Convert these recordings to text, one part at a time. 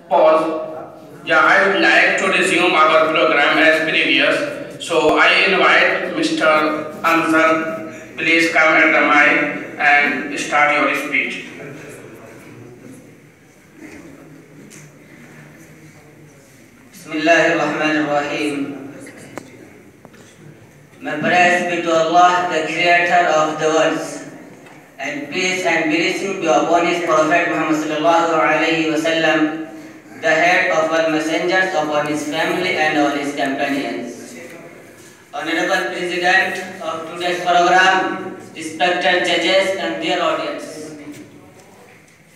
pause. Yeah, I would like to resume our program as previous. So I invite Mr. Ansar. Please come at the mic and start your speech. Bismillahirrahmanirrahim. My praise be to Allah, the Creator of the worlds, and peace and blessing be upon His Prophet Muhammad sallallahu alaihi wasallam, the head of all messengers, upon his family and all his companions. Honorable President of today's program, respected judges and dear audience.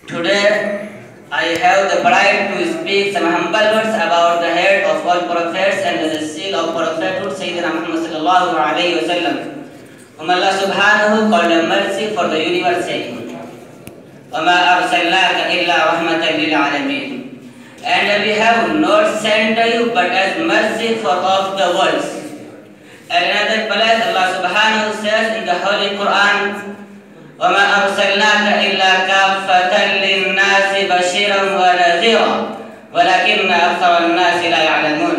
Today, I have the pride to speak some humble words about the head of all prophets and the seal of prophethood, Sayyidina Muhammad sallallahu alaihi wasallam, whom Allah subhanahu called a mercy for the universe, saying, وَمَا أَرْسَلْنَاكَ إِلَّا رَحْمَةً لِلْعَالَمِينَ. And we have not sent you but as mercy for of the worlds. And another place Allah subhanahu says in the Holy Quran, وَمَا أَرْسَلْنَاكَ إِلَّا كَافَّةً لِلنَّاسِ بَشِيرًا وَنَذِيرًا وَلَكِنَّ أَكْثَرَ النَّاسِ لَا يَعْلَمُونَ.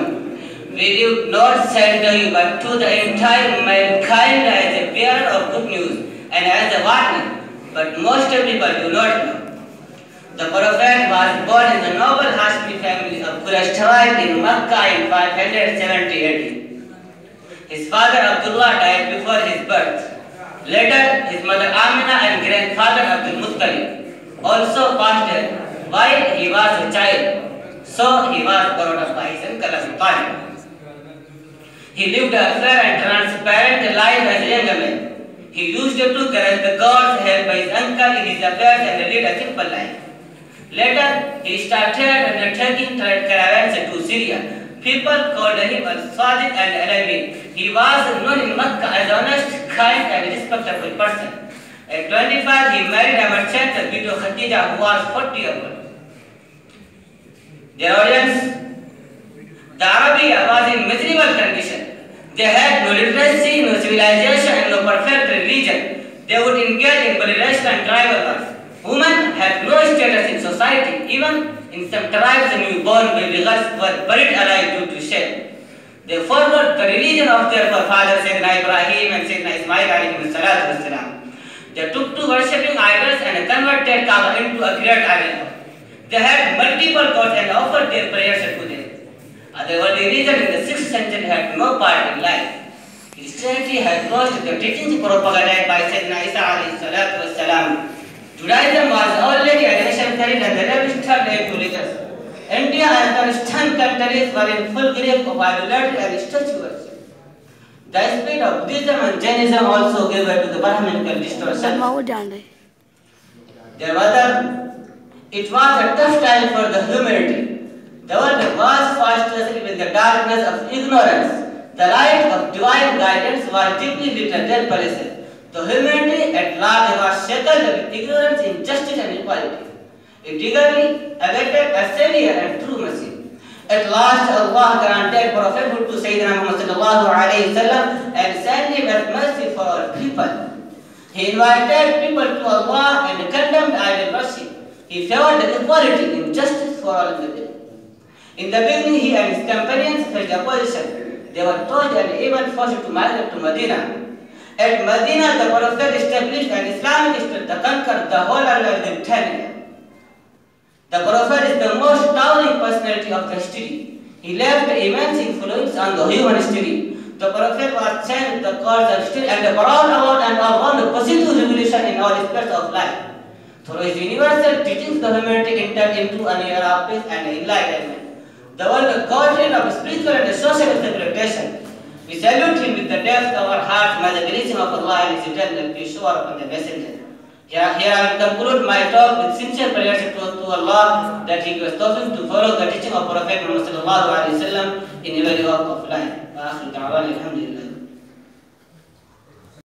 We did not send you but to the entire mankind as a bearer of good news and as a warner, but most people do not know. The Prophet was born in the noble Hashmi family of Quraysh tribe in Makkah in 570 AD. His father Abdullah died before his birth. Later, his mother Amina and grandfather Abdul Muttalib also passed away while he was a child. So he was brought up by his uncle Abu Talib. He lived a fair and transparent life as a young man. He used to caress the gods, help by his uncle in his affairs and lead a simple life. Later, he started undertaking trade caravans to Syria. People called him Al-Sadiq and Al-Amin. He was known in Makkah as an honest, kind and respectable person. At 25, he married a merchant, the widow Khadija, who was 40 years old. Dear audience, the Arabia was in miserable condition. They had no literacy, no civilization, and no perfect religion. They would engage in molestation and tribal wars. Women had no status in society. Even in some tribes, the newborn baby girls were buried alive due to shame. They followed the religion of their forefathers, Sayyidina Ibrahim and Sayyidina Ismail alayhi salatu wassalam. They took to worshipping idols and converted Kaaba into a great idol. They had multiple gods and offered their prayers to them. The worldly religion in the 6th century had no part in life. Christianity had lost the teachings propagated by Sayyidina Isa alayhi salatu wassalam. Judaism was already a nation carried and the rabbis turned into religions. India and the Western countries were in full grip of idolatry and statue worship. The spread of Buddhism and Jainism also gave way to the Brahminical distortion. It was a tough time for the humanity. The world was fast asleep in the darkness of ignorance. The light of divine guidance was deeply lit at their places. The humanity at large was shaken with ignorance, injustice and inequality. It eagerly awaited a savior and true mercy. At last, Allah granted prophethood to Sayyidina Muhammad sallallahu alayhi wasallam and sent him as mercy for all people. He invited people to Allah and condemned idol worship. He favored equality and justice for all people. In the beginning, he and his companions faced opposition. They were told and even forced to migrate to Medina. At Medina, the Prophet established an Islamic state that conquered the whole world within 10 years. The Prophet is the most towering personality of history. He left immense influence on the human history. The Prophet was changed the course of history and brought about and around a positive revolution in all aspects of life. Through his universal teachings, the humanity entered into an era of peace and enlightenment. The world got rid of spiritual and social separation. We salute him with the depth of our heart. May the blessing of Allah and His eternal peace shower upon the messenger. Here I will conclude my talk with sincere prayers to Allah that He gives us to follow the teaching of Prophet Muhammad sallallahu alaihi wasallam in every walk of life. Wa akhiru da'wana alhamdulillah.